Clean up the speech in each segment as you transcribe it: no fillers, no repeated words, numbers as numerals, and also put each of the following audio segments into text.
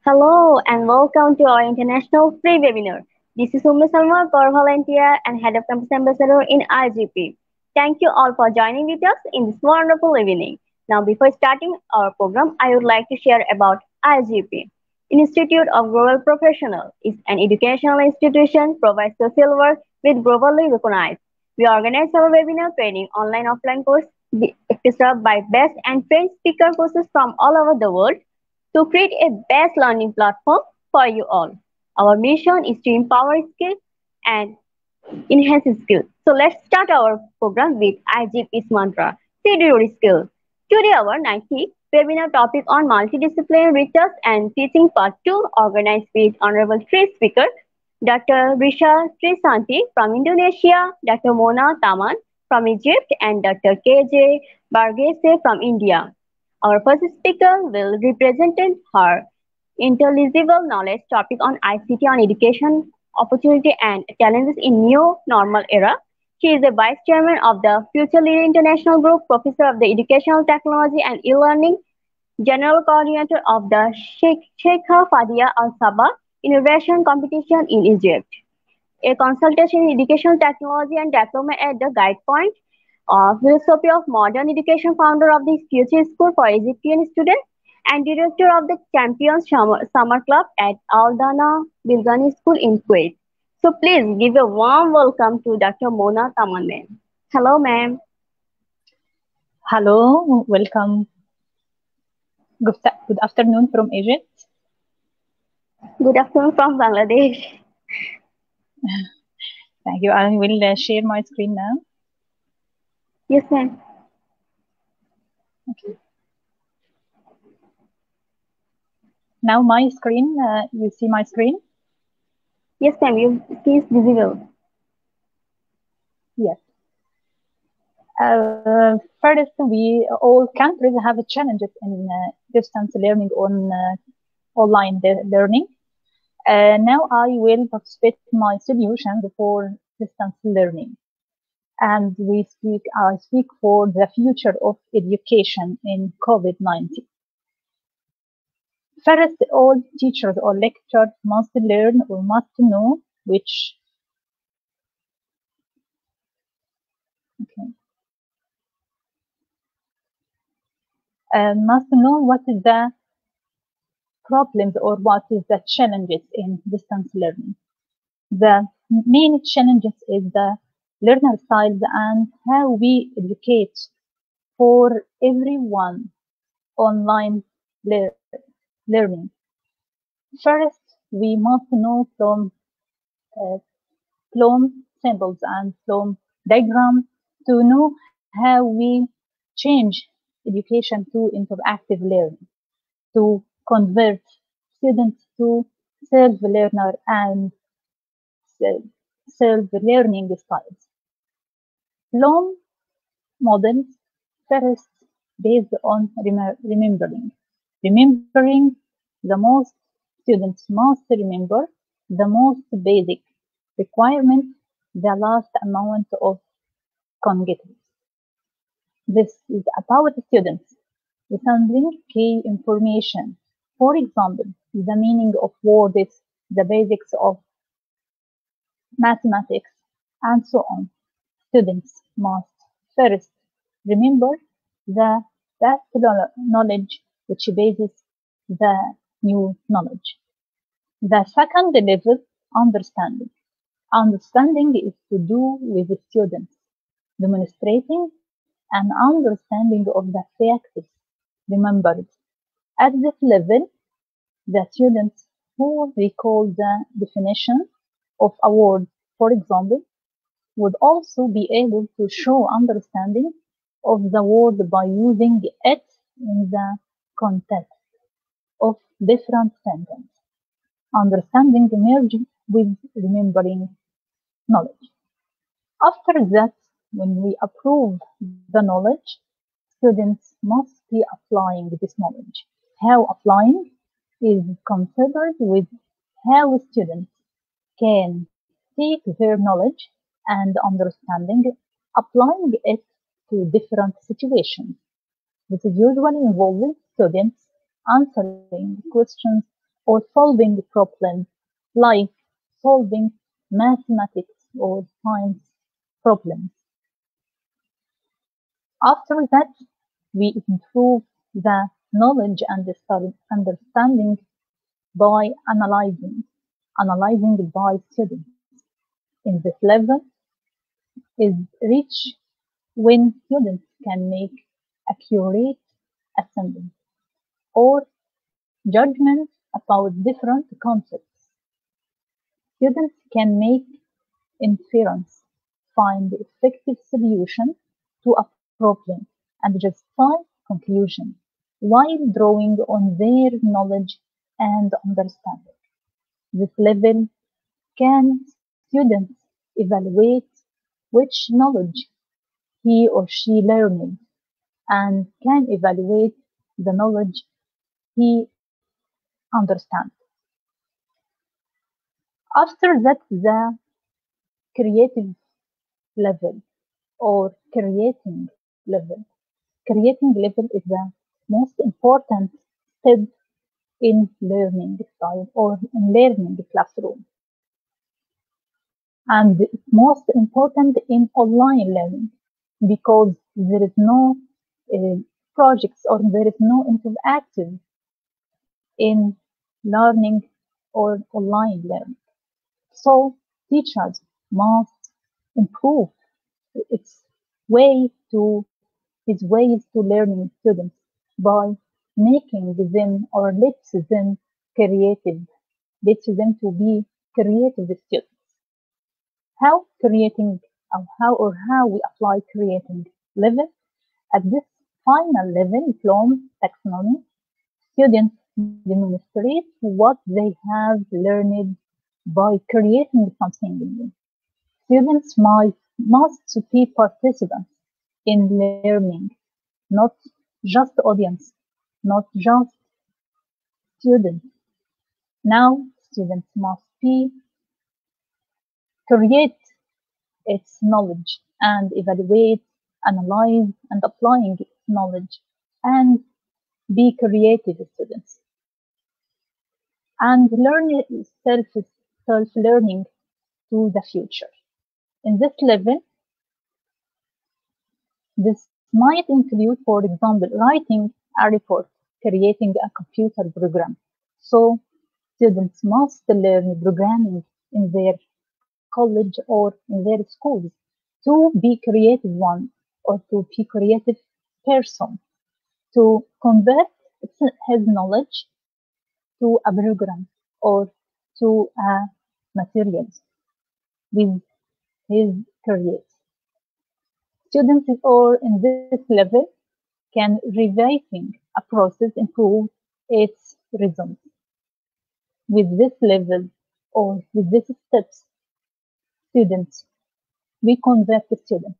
Hello and welcome to our international free webinar. This is Umi Salma, core volunteer and head of campus ambassador in IGP. Thank you all for joining with us in this wonderful evening. Now, before starting our program, I would like to share about IGP. Institute of Global Professionals is an educational institution provides social work with globally recognized. We organize our webinar training online offline course served by best and trained speaker courses from all over the world to create a best learning platform for you all. Our mission is to empower skills and enhance skills. So let's start our program with IGP's mantra, Steady your skills. Today our 90th webinar topic on multidisciplinary research and teaching part 2 organized with Honorable three speakers, Dr. Risha Trisanti from Indonesia, Dr. Mona Taman from Egypt, and Dr. KJ Bargese from India. Our first speaker will represent her intelligible knowledge topic on ICT on education, opportunity and challenges in new normal era. She is the vice chairman of the Future Leader International Group, professor of the Educational Technology and E-Learning, general coordinator of the Sheikha Fadia Al Sabah Innovation Competition in Egypt, a consultation in educational technology and diploma at the Guide Point, philosophy of modern education, founder of the Future School for Egyptian students, and director of the Champions Summer Club at Al Dana Bilgani School in Kuwait. So please give a warm welcome to Dr. Mona Taman, ma'am. Hello, ma'am. Hello, welcome. Good afternoon from Egypt. Good afternoon from Bangladesh. Thank you. I will share my screen now. Yes, ma'am. Okay. Now my screen, you see my screen? Yes, ma'am. You see it's visible. Yes. First, all countries have challenges in distance learning on online learning. Now I will participate in my solution for distance learning. And I speak for the future of education in COVID-19. First, all teachers or lecturers must learn or must know which must know what is the problems or what is the challenges in distance learning. The main challenges is the learner styles and how we educate for everyone online learning. First, we must know uh, from symbols and from diagrams to know how we change education to interactive learning, to convert students to self-learner and self-learning styles. Long models first based on remembering. Remembering the most students must remember the most basic requirement, the last amount of cognitive. This is about students retaining key information. For example, the meaning of words, the basics of mathematics, and so on. Students must first remember the past knowledge which bases the new knowledge. The second level, understanding. Understanding is to do with the students, demonstrating an understanding of the facts remembered. At this level, the students who recall the definition of a word, for example, would also be able to show understanding of the word by using it in the context of different sentences. Understanding emerges with remembering knowledge. After that, when we approve the knowledge, students must be applying this knowledge. How applying is considered with how students can take their knowledge and understanding, applying it to different situations. This is usually involving students answering questions or solving problems like solving mathematics or science problems. After that, we improve the knowledge and the understanding by analyzing by students. In this level is reached when students can make accurate assessment or judgment about different concepts. Students can make inference, find effective solution to a problem, and justify conclusion while drawing on their knowledge and understanding. This level can students evaluate which knowledge he or she learned and can evaluate the knowledge he understands. After that, the creative level or creating level. Creating level is the most important step in learning style or in learning classroom, and it's most important in online learning because there is no uh, projects or there is no interactive in learning or online learning. So teachers must improve its way to his ways to learning students by making them or lets them creative, lets them to be creative students. How creating how we apply creating level at this final level from taxonomy, students demonstrate what they have learned by creating something new. Students must be participants in learning, not just audience, not just students. Now, students must be create its knowledge and evaluate, analyze, and applying its knowledge and be creative students and learn self learning to the future. In this level, this might include, for example, writing a report, creating a computer program. So students must learn programming in their college or in their schools to be creative one or to be creative person to convert his knowledge to a program or to a materials with his career. Students or in this level can revising a process improve its results. With this level or with these steps, students, we convert the students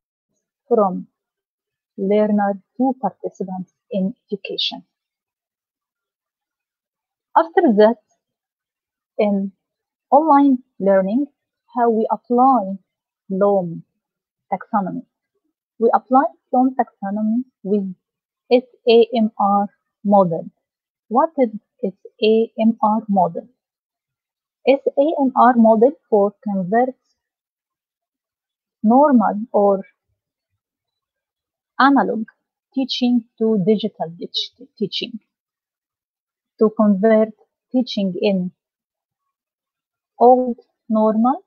from learner to participants in education. After that, in online learning, how we apply Bloom taxonomy. We apply Bloom taxonomy with SAMR model. What is SAMR model? SAMR model for converts normal or analog teaching to digital teaching, to convert teaching in old normal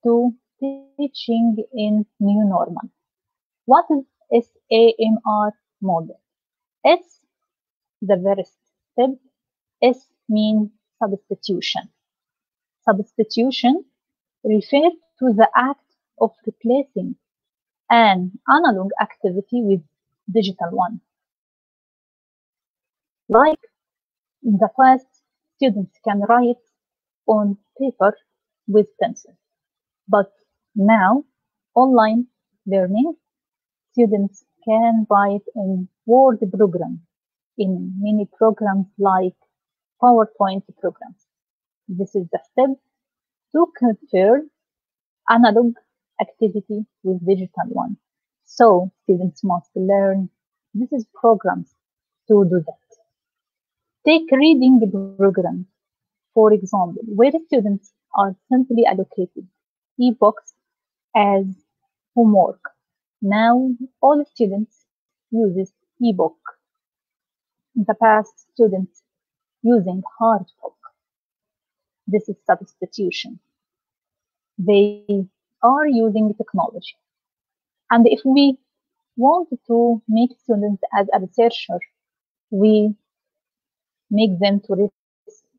to teaching in new normal. What is SAMR model? S, the first step, S means substitution. Substitution refers to the act of replacing an analog activity with digital one. Like in the past, students can write on paper with pencil, but now online learning, students can write in Word program, in many programs like PowerPoint programs. This is the step to convert analog activity with digital one. So students must learn this is programs to do that. Take reading program. For example, where students are simply allocated e-books as homework. Now all students uses ebook. In the past, students using hard book. This is substitution. They are using technology. And if we want to make students as a researcher, we make them to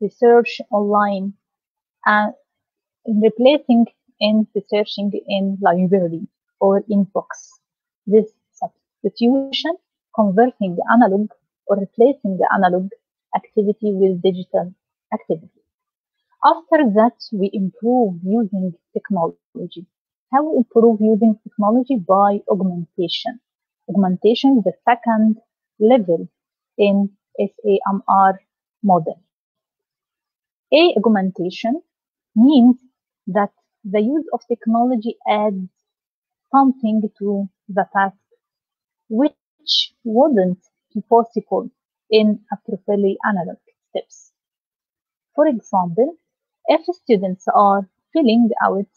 research online and replacing in researching in library or in books. This substitution, converting analog or replacing the analog activity with digital activity. After that, we improve using technology. How we improve using technology? By augmentation. Augmentation is the second level in SAMR model. A augmentation means that the use of technology adds something to the task which wouldn't be possible in a purely analog steps. For example, if students are filling out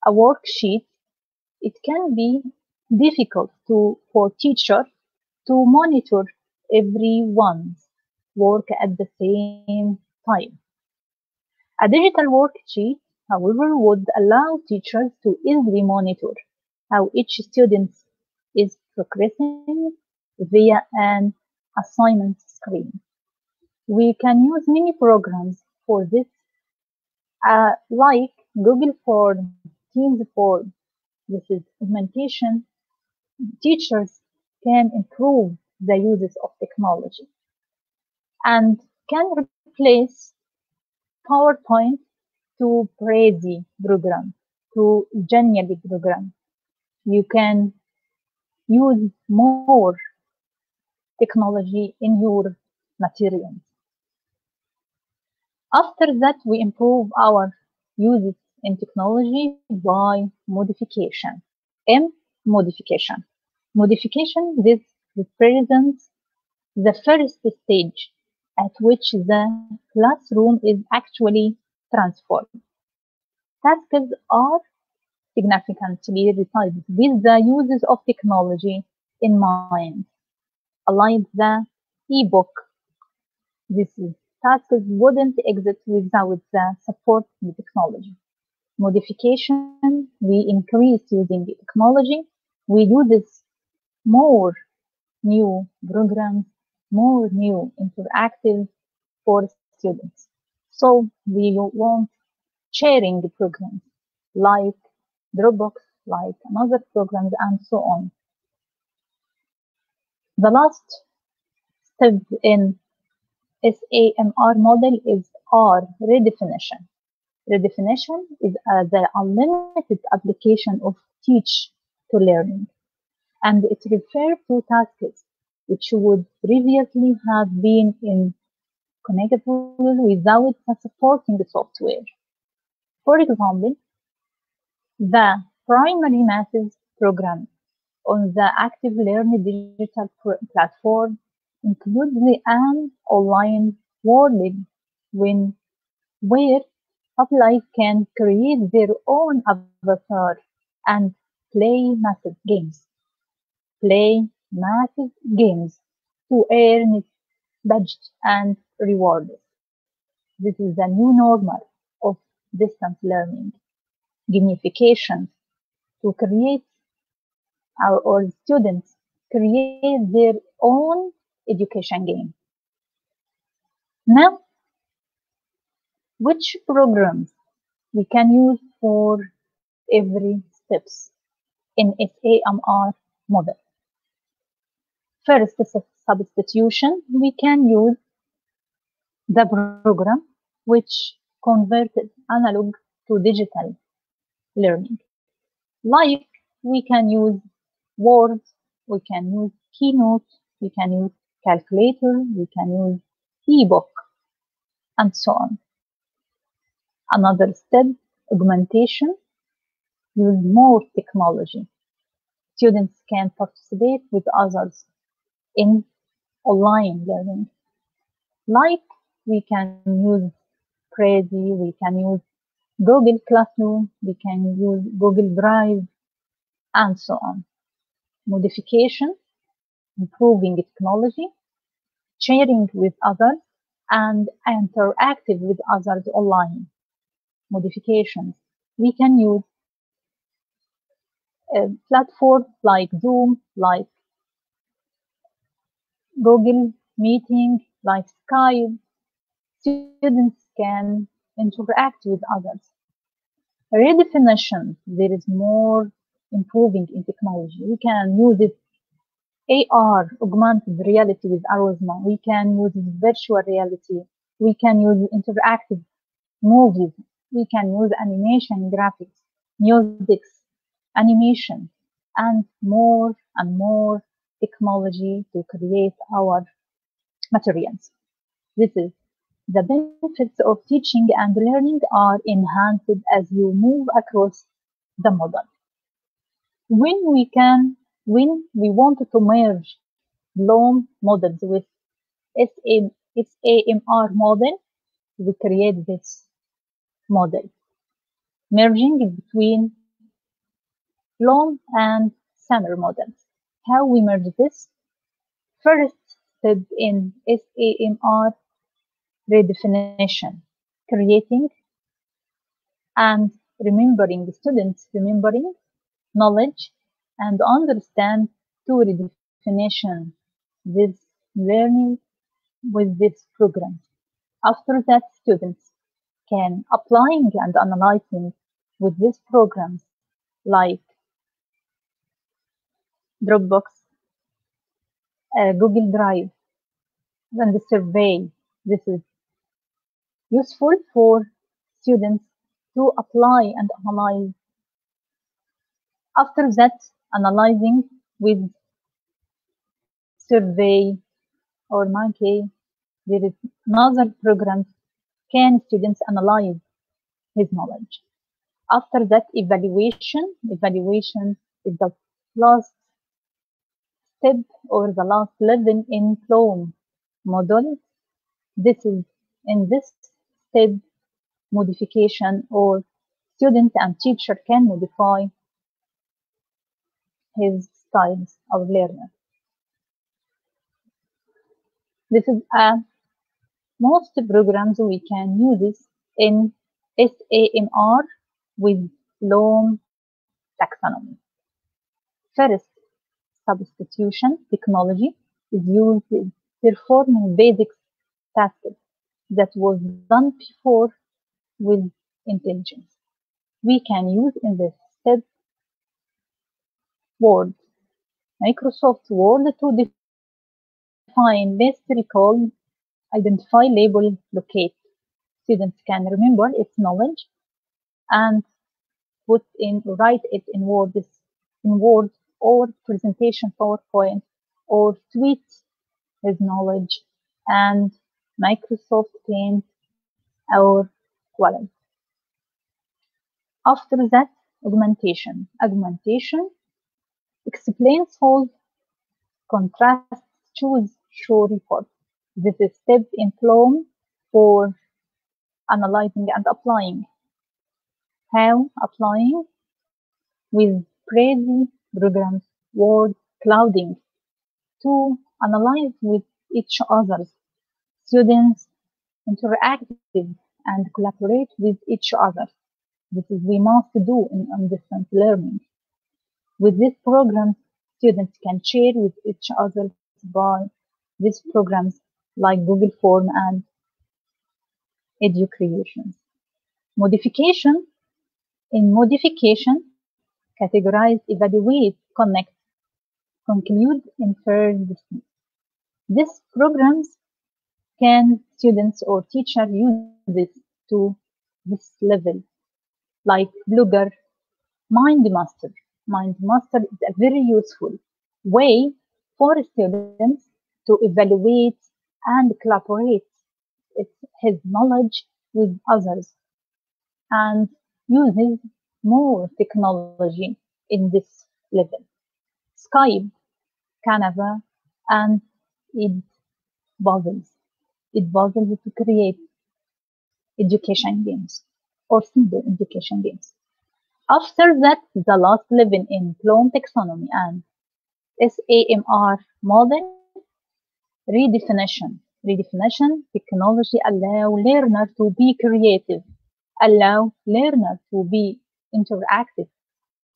a worksheet, it can be difficult for teacher to monitor everyone's work at the same time. A digital worksheet, however, would allow teachers to easily monitor how each student is progressing via an assignment screen. We can use many programs for this, like Google Form, Teams Form. This is augmentation. Teachers can improve the uses of technology and can replace PowerPoint to Prezi program, to Genially program. You can use more technology in your materials. After that, we improve our uses in technology by modification. M. Modification. Modification, this represents the first stage at which the classroom is actually transformed. Tasks are significantly resized with the uses of technology in mind, like the e-book. This is tasks wouldn't exist without the support of technology. Modification, we increase using technology. We do this more new programs, more new interactive for students. So we want sharing programs like Dropbox, like another programs and so on. The last step in SAMR model is R, redefinition. Redefinition is the unlimited application of teach to learning, and it refers to tasks which would previously have been inconnectable without the supporting software. For example, the primary maths program on the Active Learn digital platform includes an online world when, where public can create their own avatar and play massive games. Play massive games to earn badges and rewards. This is the new normal of distance learning. Gamification to create or students create their own education game. Now, which programs we can use for every steps in SAMR model? First, substitution, we can use the program which converted analog to digital learning. Like we can use Word, we can use Keynote, we can use calculator, we can use ebook, and so on. Another step, augmentation, use more technology. Students can participate with others in online learning. Like we can use Prezi, we can use Google Classroom, we can use Google Drive, and so on. Modification, improving technology, sharing with others, and interactive with others online. Modifications. We can use platforms like Zoom, like Google Meeting, like Skype. Students can interact with others. Redefinition. There is more improving in technology. We can use it AR, augmented reality with Arosma. We can use virtual reality. We can use interactive movies. We can use animation, graphics, music, animation, and more technology to create our materials. This is the benefits of teaching and learning are enhanced as you move across the model. When we can, when we want to merge Bloom models with SAMR model, we create this model, merging between Bloom and Summer models. How we merge this? First step in SAMR redefinition, creating and remembering students, remembering knowledge and understand to redefinition this learning with this program. After that, students can applying and analyzing with these programs like Dropbox, Google Drive, and the survey. This is useful for students to apply and analyze. After that, analyzing with survey or monkey, there is another program can students analyze his knowledge. After that, evaluation is the last step or the last level in Plum model. This is in this step modification or student and teacher can modify his styles of learner. This is a most programs we can use this in SAMR with Bloom taxonomy. First, substitution technology is used in performing basic tasks that was done before with intelligence. We can use in this step Word, Microsoft Word to define mystery called identify, label, locate. Students can remember its knowledge and put in write it in Word or presentation PowerPoint or tweet his knowledge and Microsoft Paint or Quality. After that, augmentation. Augmentation explains whole contrast, choose, show, report. This is step in Plum for analyzing and applying. How applying? With crazy programs, word clouding to analyze with each other. Students interactive and collaborate with each other. This is we must do in distance learning. With this program, students can share with each other by these programs like Google Form and Educreations. Modification. In modification, categorize, evaluate, connect, conclude, infer, dismiss. These programs can students or teacher use this to this level, like Blogger, MindMaster. MindMaster is a very useful way for students to evaluate and collaborate his knowledge with others and uses more technology in this level. Skype, Canva, and it puzzles. It puzzles to create education games or simple education games. After that, the last level in Bloom taxonomy and SAMR model, redefinition. Redefinition, technology allow learner to be creative, allow learner to be interactive,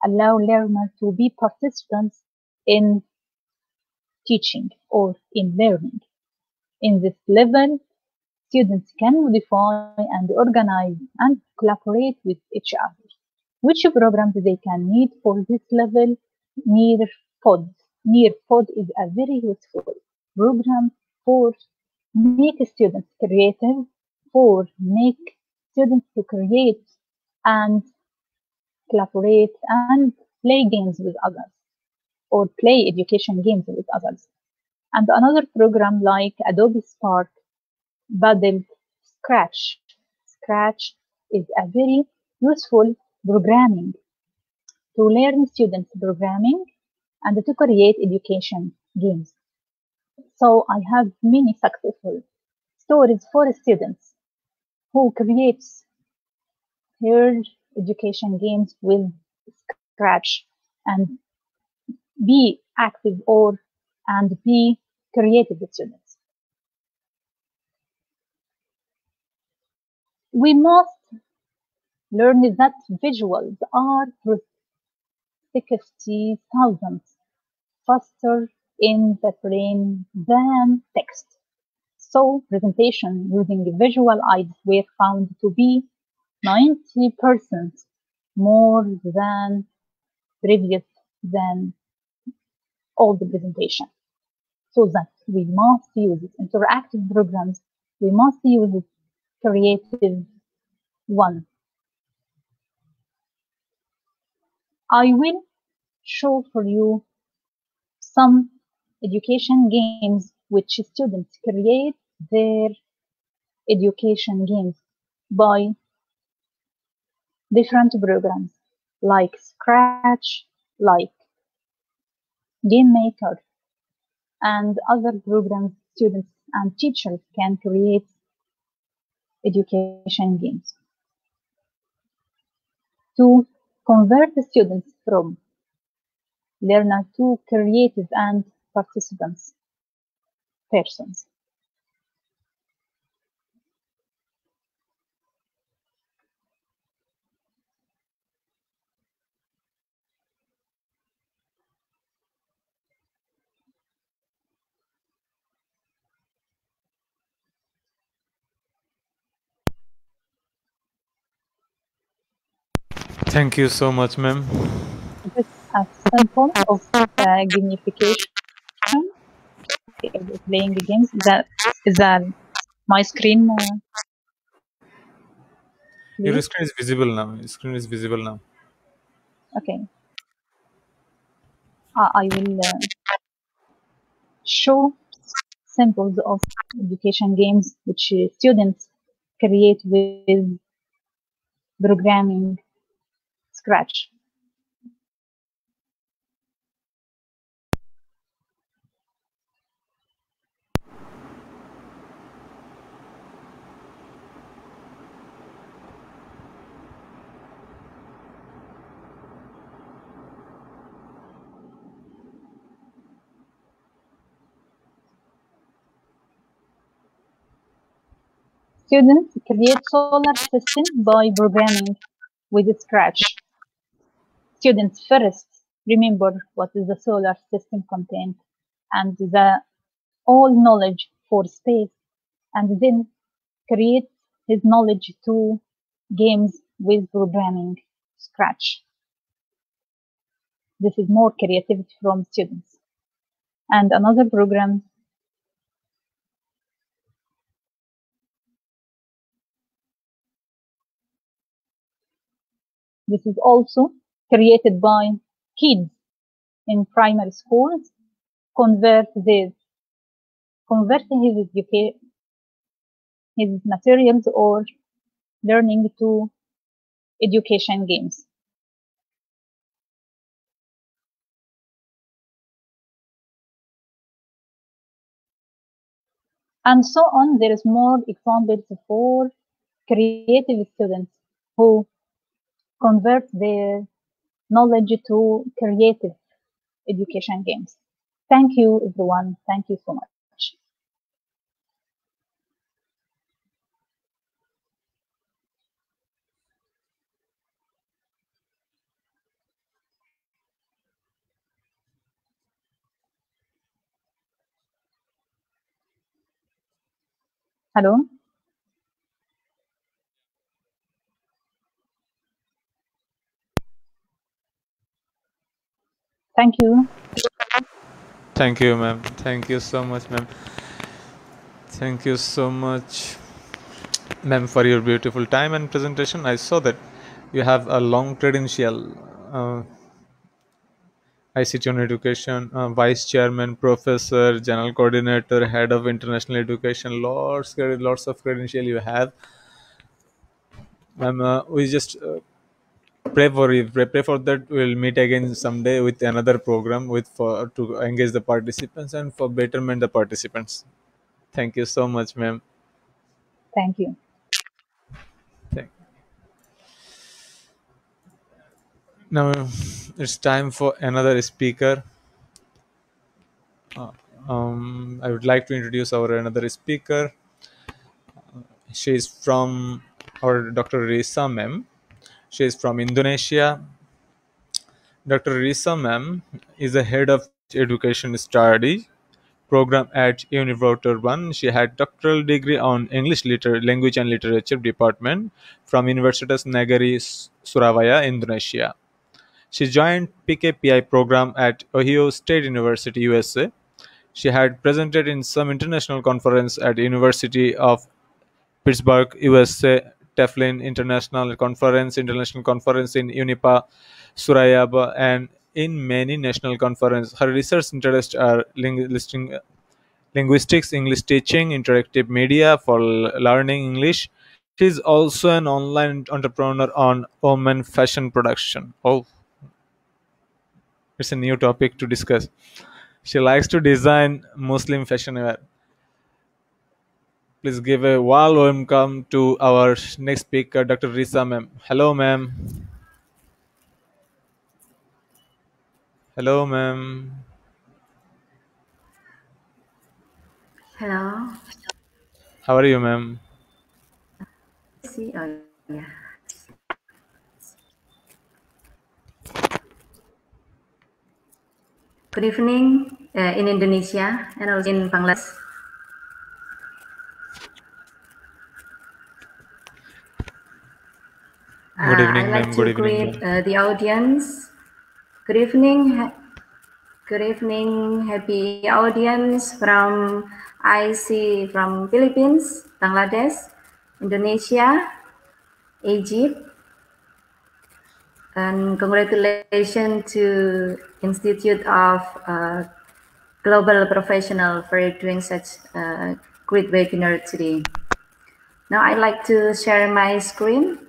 allow learner to be participants in teaching or in learning. In this level, students can modify and organize and collaborate with each other. Which programs they can need for this level? Near pod. Near pod is a very useful program for make students creative, for make students to create and collaborate and play games with others or play education games with others. And another program like Adobe Spark, Paddle, Scratch. Scratch is a very useful programming to learn students programming and to create education games. So I have many successful stories for students who creates their education games with Scratch and be active or and be creative students. We must learn that visuals are 60,000 faster in the brain than text. So presentation using visual aids were found to be 90% more than previous than all the presentation. So that we must use interactive programs, we must use creative one. I will show for you some education games which students create their education games by different programs like Scratch, like Game Maker, and other programs students and teachers can create education games to convert the students from learner to creative and participants persons. Thank you so much, ma'am. This is a sample of gamification playing games. That is my screen, Your please. screen is visible now. Your screen is visible now. Okay, I will show samples of education games which students create with programming Scratch. Students create solar system by programming with Scratch. Students first remember what is the solar system content and the all knowledge for space, and then create his knowledge to games with programming Scratch. This is more creativity from students. And another program, this is also created by kids in primary schools, convert this, convert his materials or learning to education games. And so on. There is more examples for creative students who convert their knowledge to creative education games. Thank you, everyone. Thank you so much. Hello. Thank you. Thank you, ma'am. Thank you so much, ma'am. Thank you so much, ma'am, for your beautiful time and presentation. I saw that you have a long credential. ICT on education, vice chairman, professor, general coordinator, head of international education. Lots of credential you have, ma'am. We just pray for you. Pray for that. We'll meet again someday with another program with for to engage the participants and for betterment the participants. Thank you so much, ma'am. Thank you. Thank. Now it's time for another speaker. I would like to introduce our another speaker. She is from our Dr. Risa ma'am. She is from Indonesia. Dr. Risa ma'am is the head of education study program at Univoter One. She had doctoral degree on language and literature department from Universitas Negeri Surabaya, Indonesia. She joined PKPI program at Ohio State University, USA. She had presented in some international conference at University of Pittsburgh, USA, International Conference in Unipa, Surabaya, and in many national conferences. Her research interests are linguistics, English teaching, interactive media for learning English. She is also an online entrepreneur on women fashion production. Oh, it's a new topic to discuss. She likes to design Muslim fashion wear. Please give a warm welcome to our next speaker, Dr. Risa ma'am. Hello, ma'am. Hello, ma'am. Hello. How are you, ma'am? See, oh yeah. Good evening in Indonesia and also in Bangladesh. Good I'd evening, like ma'am. Good to evening, greet ma'am. the audience. Good evening, good evening, happy audience from IC from Philippines, Bangladesh, Indonesia, Egypt, and congratulations to Institute of Global Professional for doing such a great webinar today. Now I'd like to share my screen.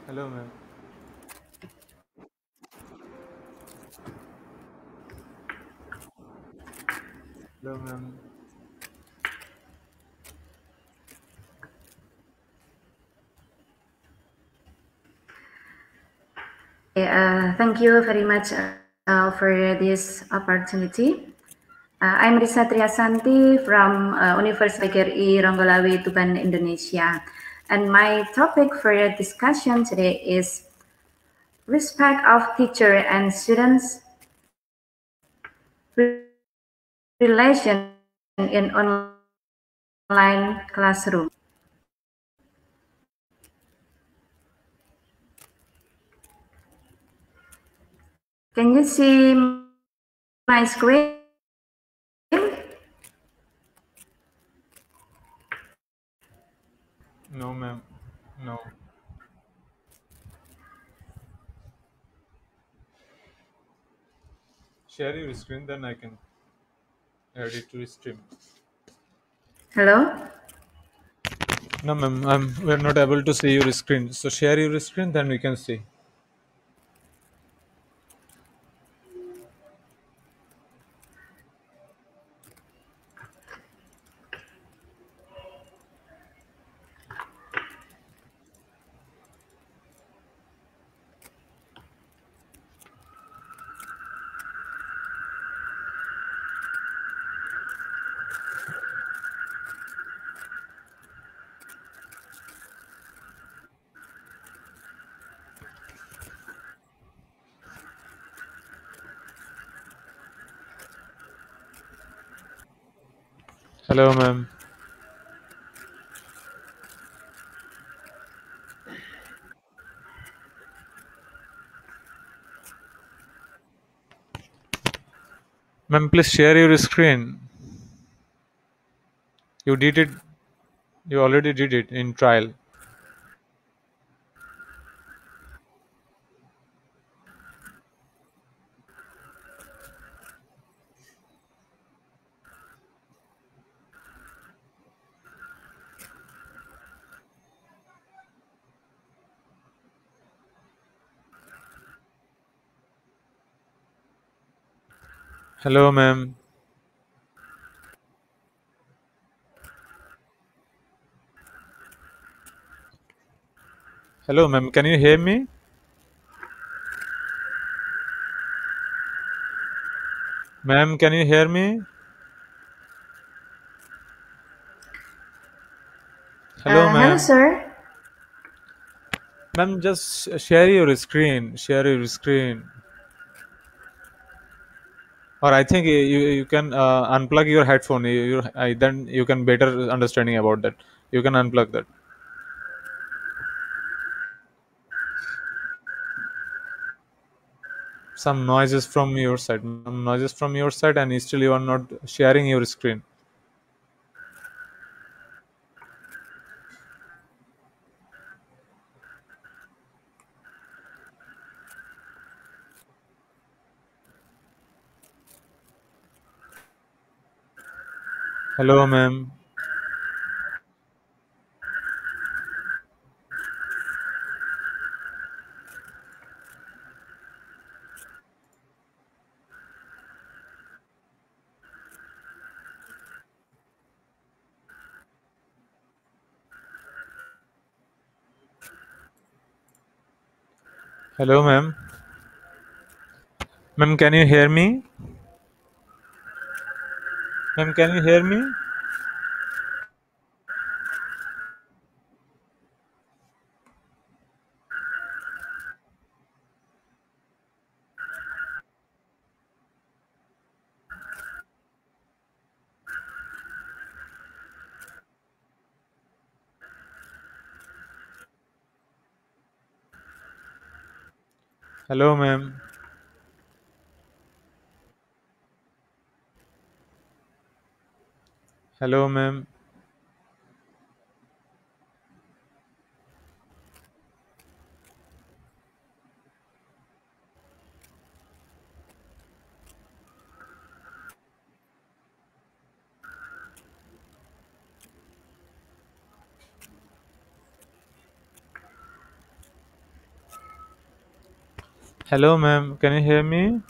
Hello, ma'am. Hello, ma'am. Thank you very much for this opportunity. I'm Risa Triasanti from Universitas PGRI Ronggolawe, Tuban, Indonesia. And my topic for your discussion today is respect of teacher and students relation in online classroom. Can you see my screen? No, ma'am. No. Share your screen, then I can add it to the stream. Hello? No, ma'am. We're not able to see your screen. So share your screen, then we can see. Hello, ma'am. Ma'am, please share your screen. You did it. You already did it in trial. Hello, ma'am. Hello, ma'am. Can you hear me? Ma'am, can you hear me? Hello, Hello, ma'am. sir. Ma'am, just share your screen. Share your screen. Or I think you can unplug your headphone. Then you can better understanding about that. You can unplug that. Some noises from your side. Some noises from your side, and still you are not sharing your screen. Hello, ma'am. Hello, ma'am. Ma'am, can you hear me? Ma'am, can you hear me? Hello, ma'am. Hello, ma'am. Hello, ma'am. Can you hear me?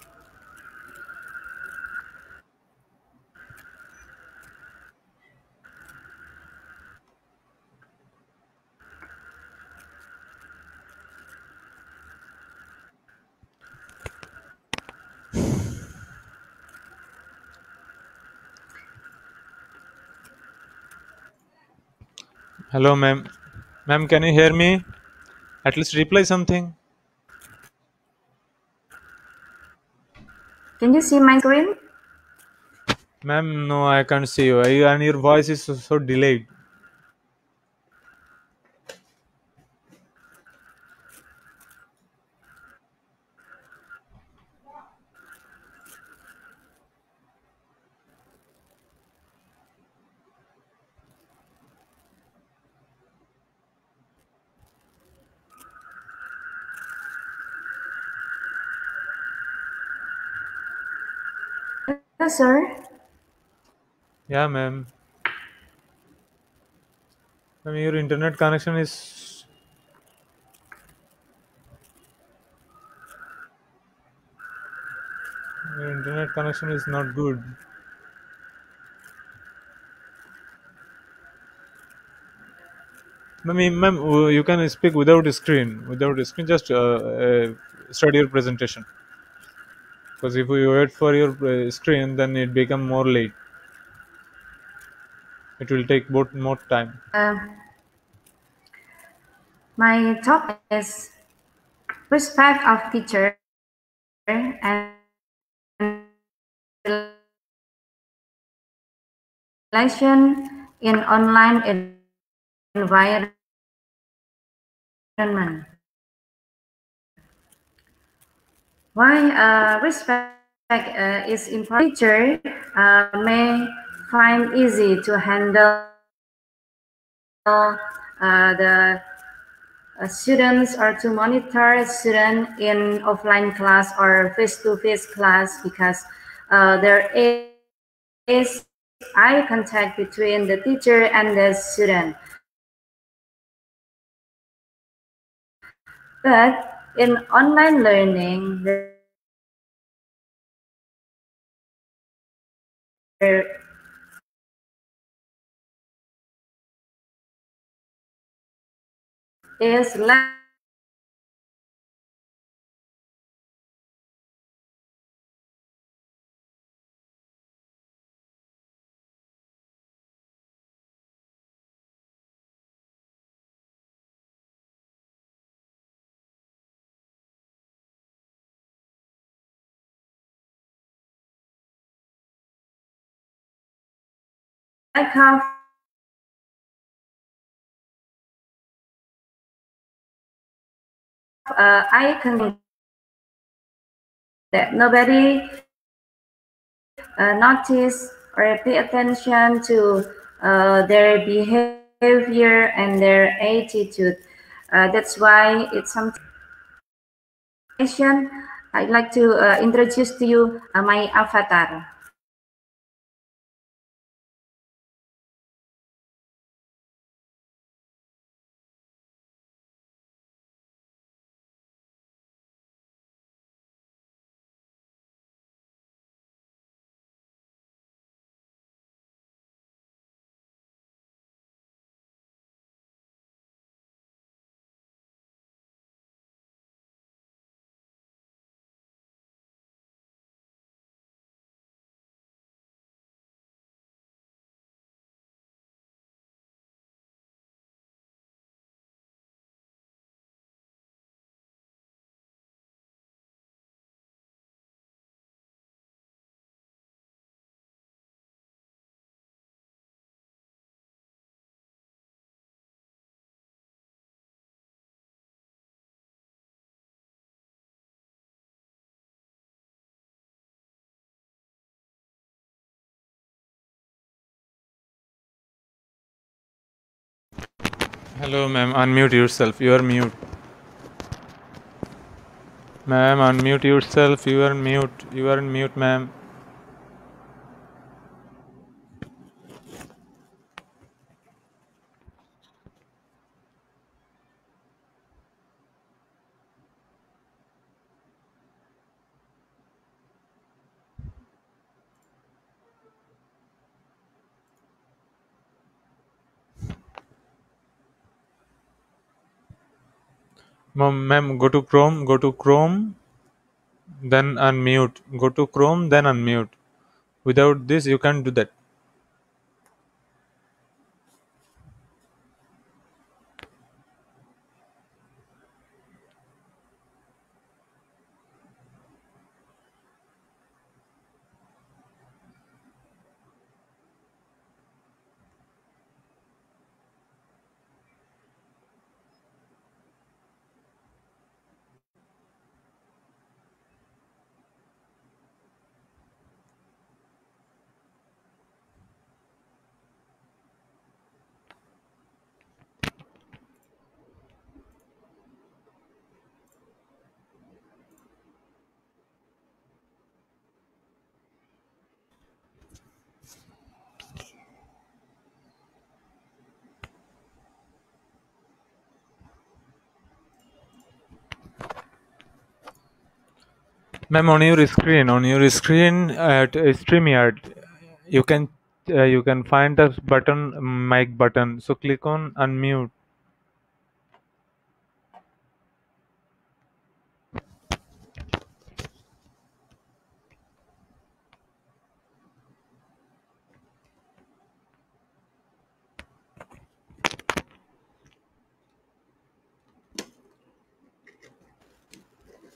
Hello, ma'am. Ma'am, can you hear me? At least reply something. Can you see my screen? Ma'am, no, I can't see you. And your voice is so delayed. Yes, sir. Yeah, ma'am. Ma'am, your internet connection is not good. Ma'am, you can speak without a screen. Without a screen, just start your presentation. Because if we wait for your screen, then it become more late. It will take both more time. My topic is respect of teacher and relation in online environment. Why respect is important? Teacher may find easy to handle the students or to monitor students in offline class or face-to-face class because there is eye contact between the teacher and the student. But in online learning, there is less lack of eye contact that nobody notice or pay attention to their behavior and their attitude. That's why it's something. I'd like to introduce to you my avatar. Hello, ma'am. Unmute yourself. You are mute. Ma'am, unmute yourself. You are mute. You are in mute, ma'am. Ma'am, go to Chrome. Go to Chrome, then unmute. Go to Chrome, then unmute. Without this, you can't do that. Ma'am, on your screen at StreamYard, you can find the button, mic button. So click on unmute.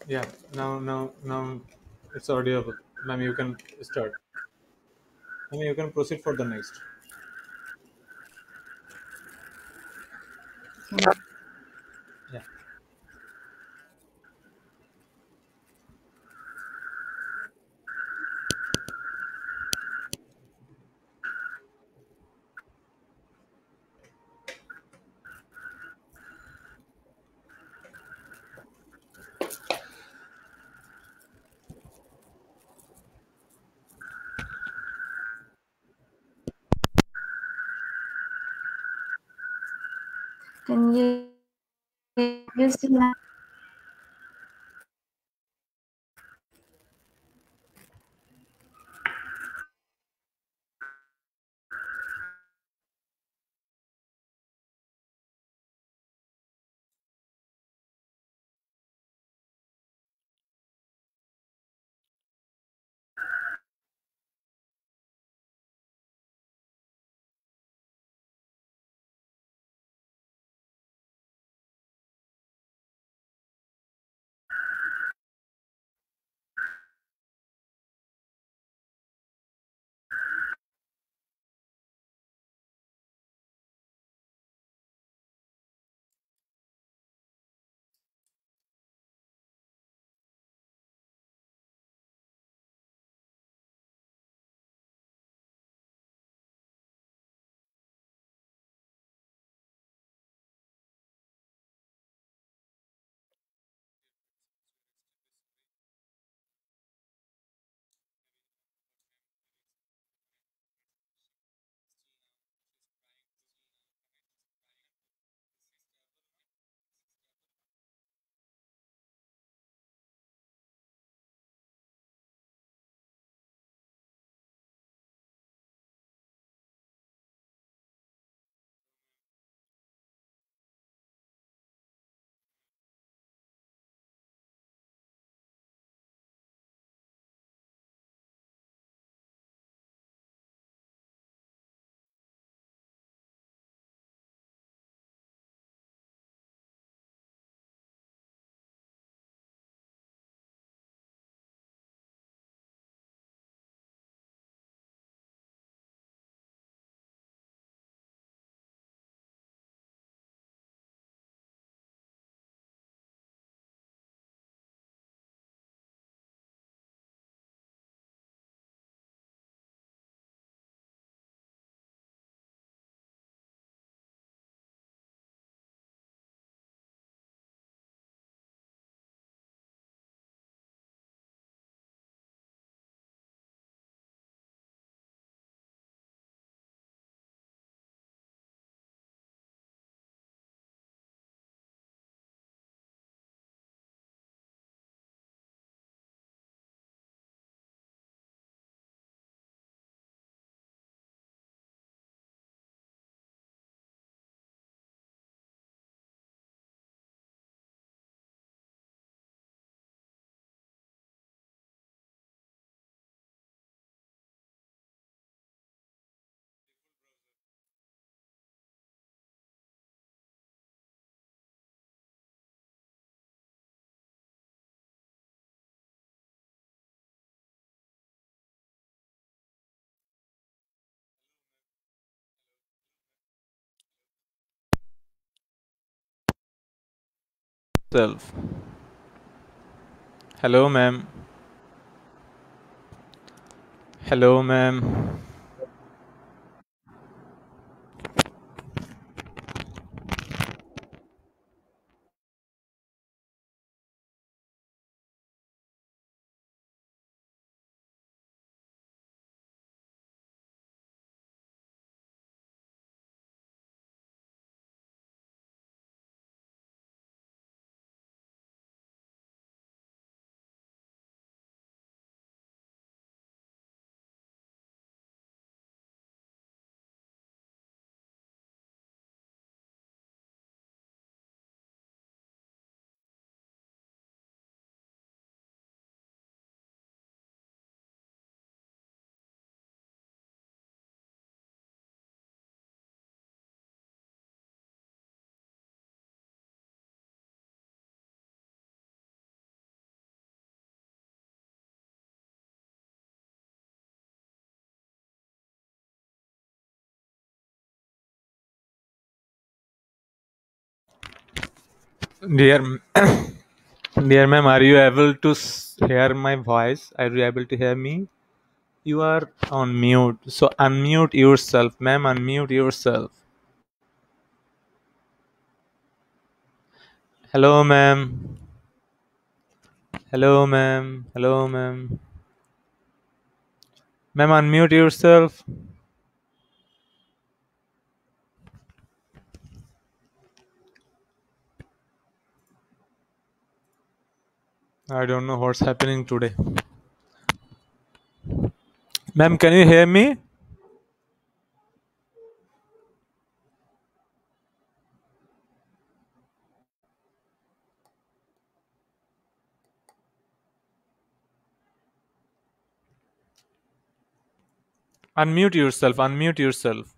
Yeah, now it's audible. Ma'am, you can start. Ma'am, you can proceed for the next. Yeah. Can you see now? Self. Hello, ma'am. Hello, ma'am. Dear, dear ma'am, are you able to hear my voice? Are you able to hear me? You are on mute, so unmute yourself, ma'am. Unmute yourself. Hello, ma'am. Hello, ma'am. Hello, ma'am. Ma'am, unmute yourself. I don't know what's happening today. Ma'am, can you hear me? Unmute yourself. Unmute yourself.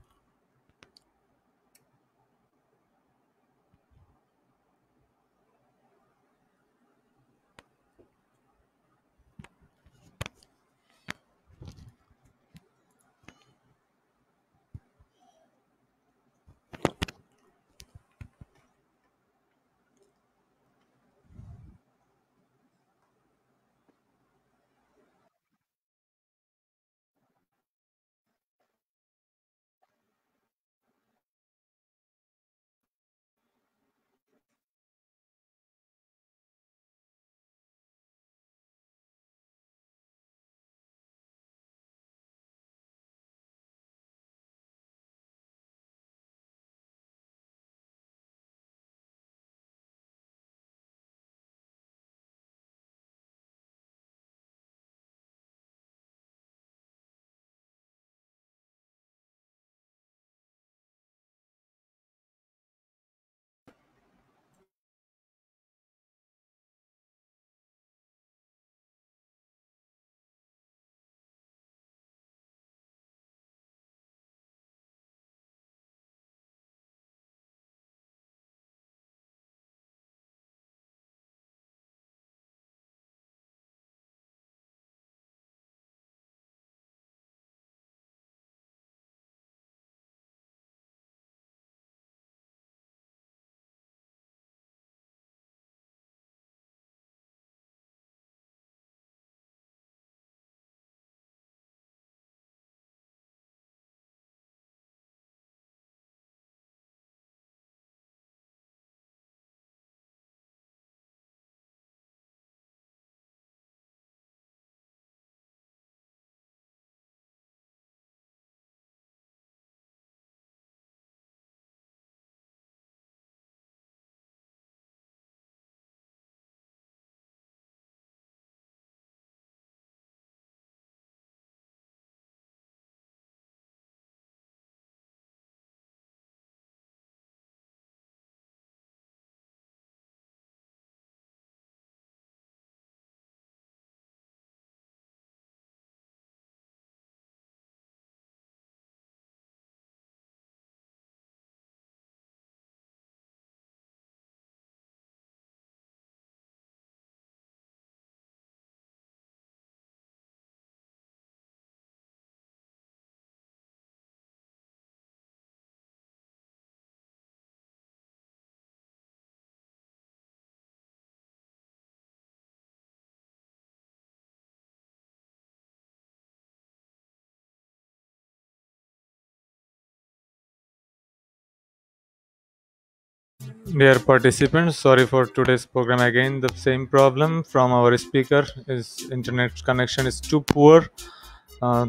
Dear participants, sorry for today's program again. The same problem from our speaker is internet connection is too poor.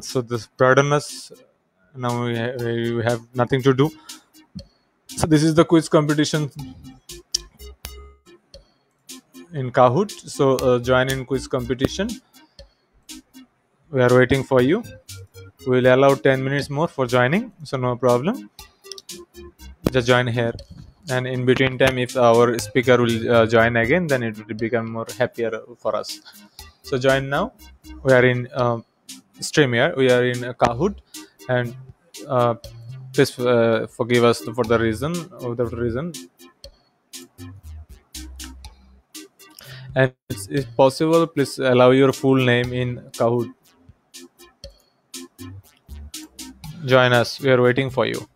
So this pardon us. Now we have nothing to do. So this is the quiz competition in Kahoot. So join in quiz competition. We are waiting for you. We'll allow 10 minutes more for joining. So no problem. Just join here. And in between time, if our speaker will join again, then it will become more happier for us. So join now. We are in stream here. We are in Kahoot, and uh, please forgive us for the reason. Without reason, and if possible, please allow your full name in Kahoot. Join us. We are waiting for you.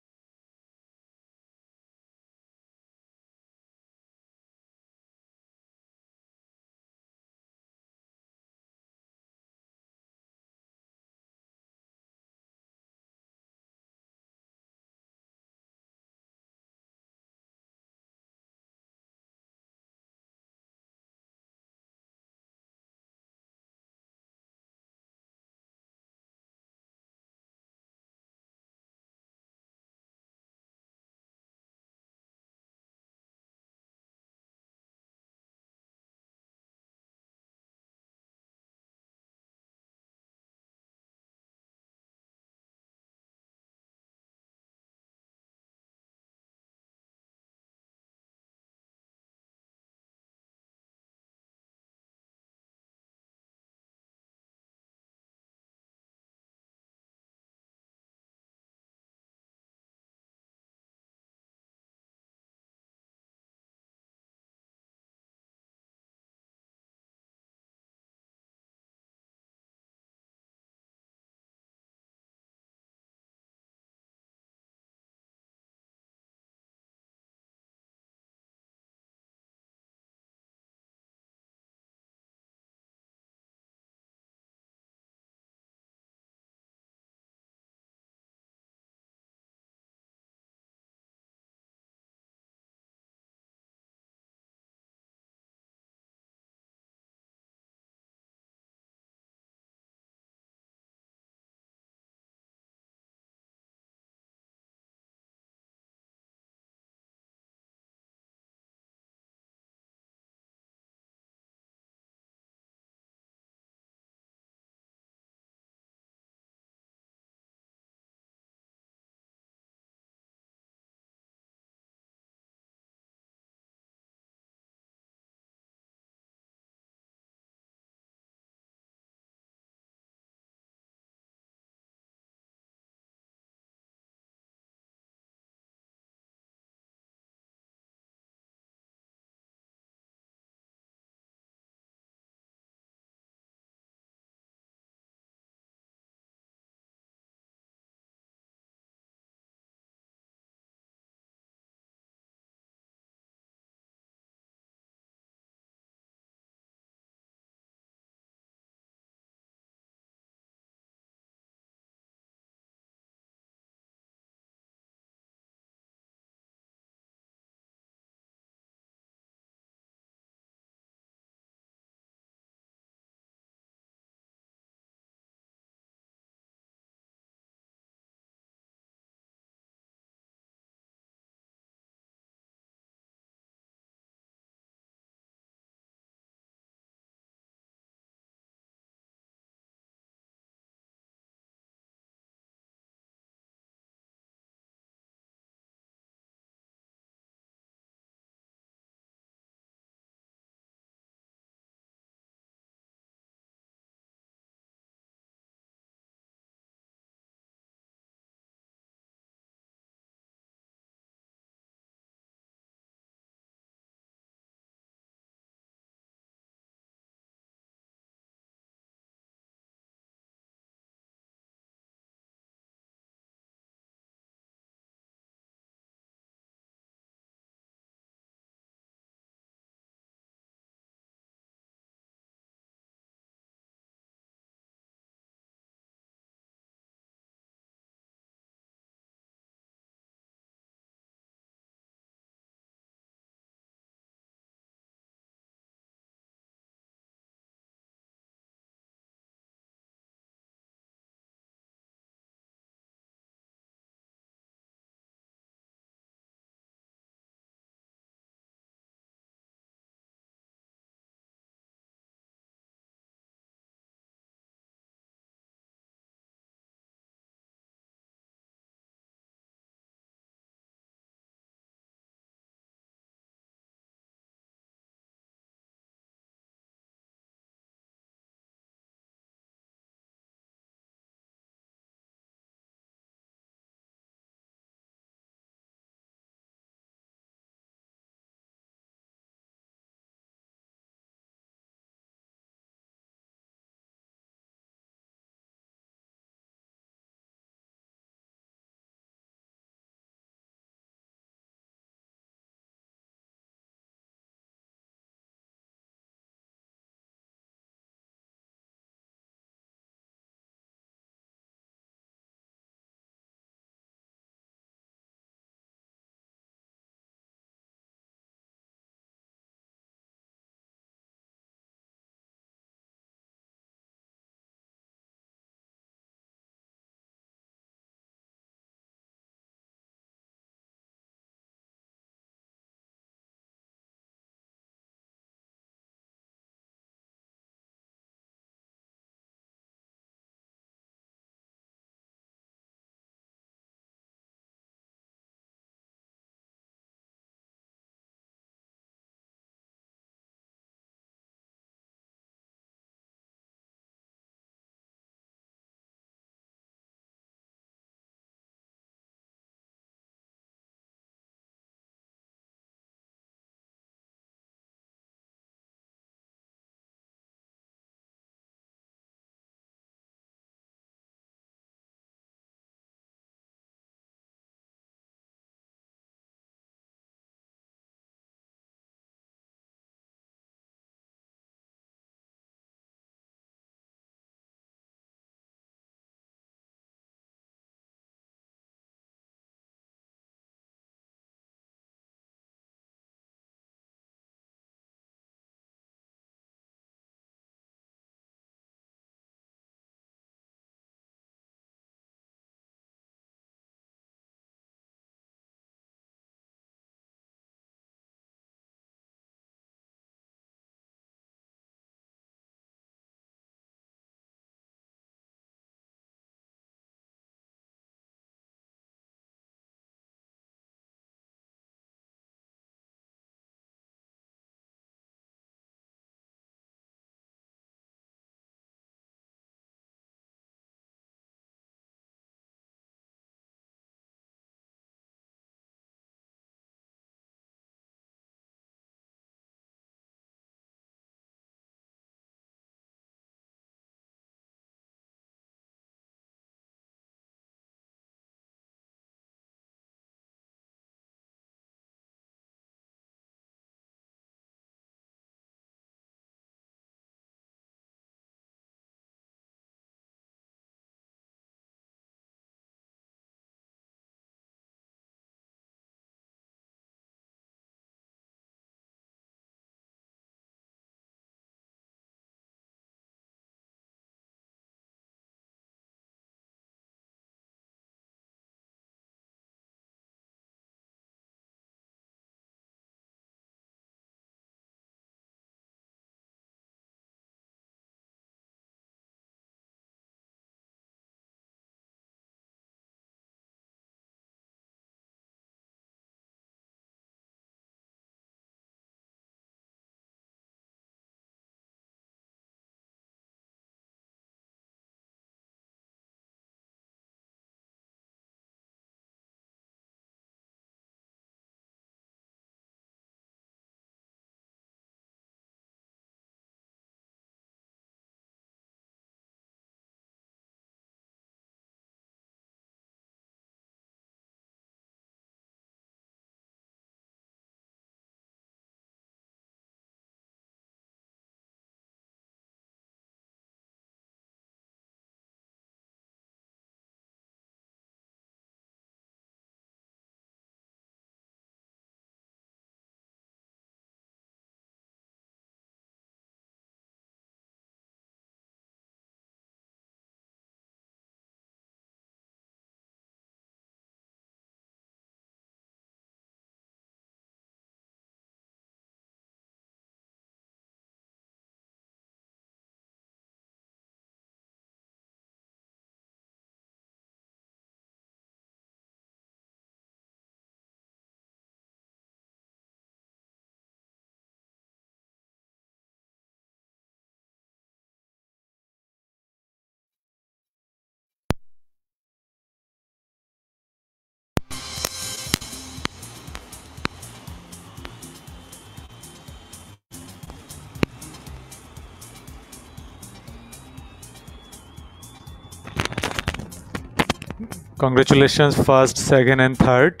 Congratulations, first, second, and third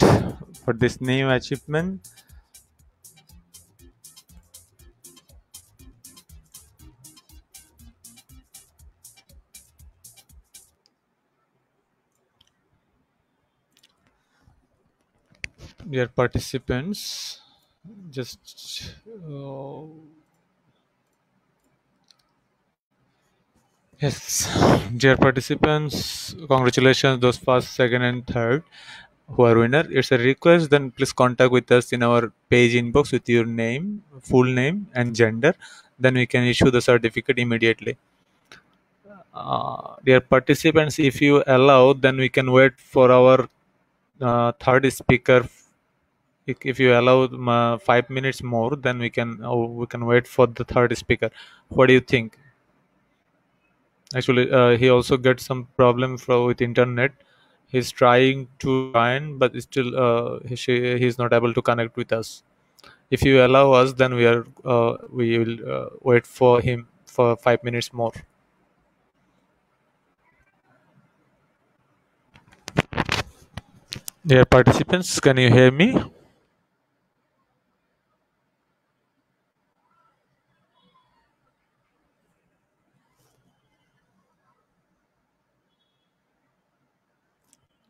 for this new achievement. Dear participants, just yes, dear participants, congratulations those first, second, and third who are winner. It's a request. Then please contact with us in our page inbox with your name, full name, and gender. Then we can issue the certificate immediately. Dear participants, if you allow, then we can wait for our third speaker. If you allow 5 minutes more, then we can wait for the third speaker. What do you think? Actually, he also got some problem with internet. He's trying to join, but still he's not able to connect with us. If you allow us, then we will wait for him for 5 minutes more. Dear participants, can you hear me?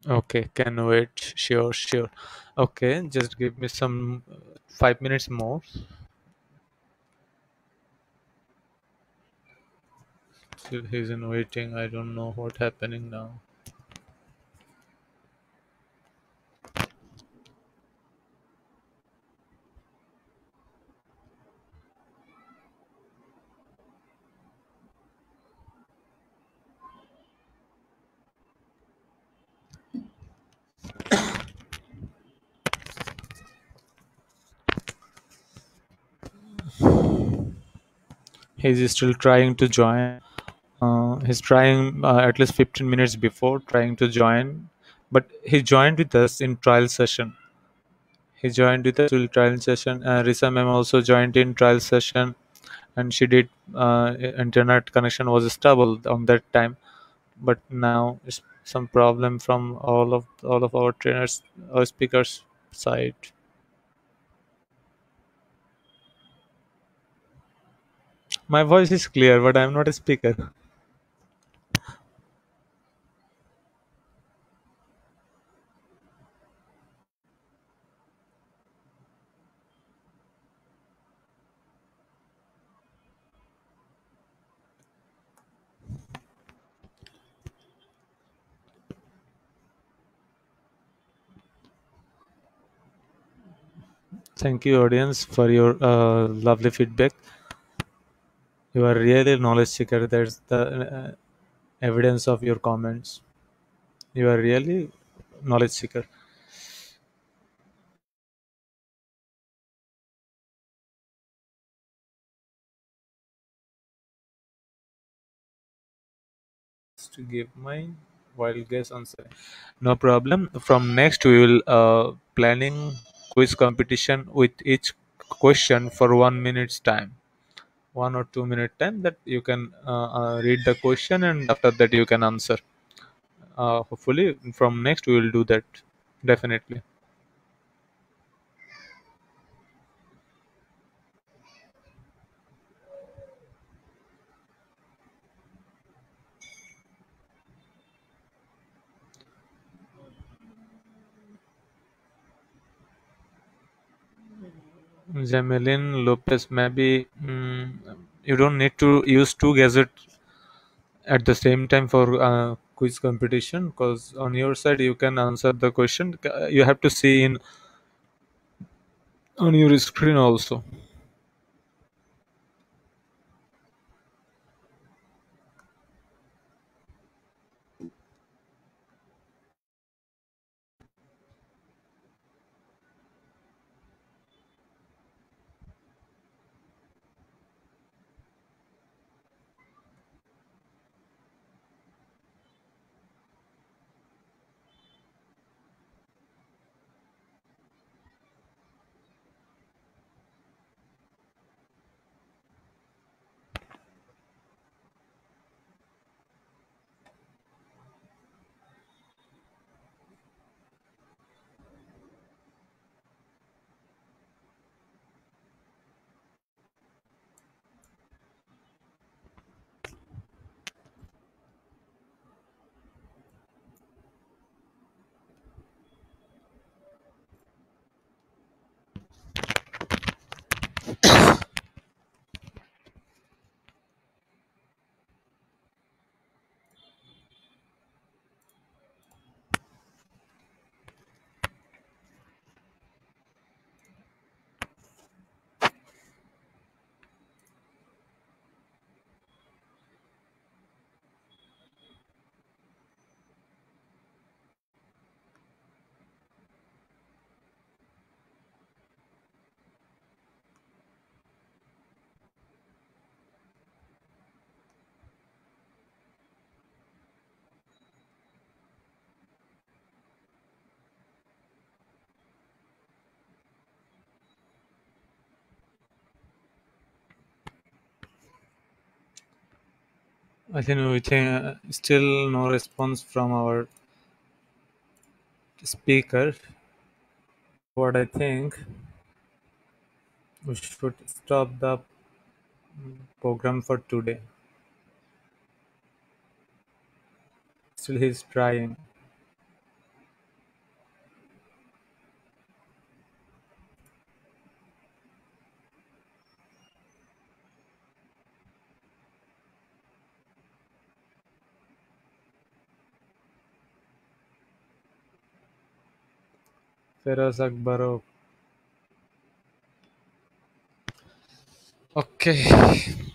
Okay, can wait. Sure, sure. Okay, just give me some 5 minutes more. Still he's in waiting. I don't know what happening now. He's still trying to join. He's trying at least 15 minutes before trying to join, but he joined with us in trial session. He joined with us in trial session. Risa ma'am also joined in trial session, and she did. Internet connection was stable on that time, but now it's some problem from all of our trainers or speakers side. My voice is clear, but I'm not a speaker. Thank you, audience, for your lovely feedback. You are really a knowledge seeker. That's the evidence of your comments. You are really knowledge seeker. To give my wild guess answer. No problem. From next, we will planning quiz competition with each question for 1 minute's time, 1 or 2 minute time that you can read the question and after that you can answer. Hopefully, from next we will do that definitely. Jamelin Lopez, maybe you don't need to use two gadgets at the same time for quiz competition because on your side you can answer the question. You have to see in on your screen also. I think we think still no response from our speaker. What I think we should stop the program for today. Still, he's trying. Feroz Akbarov. Okay.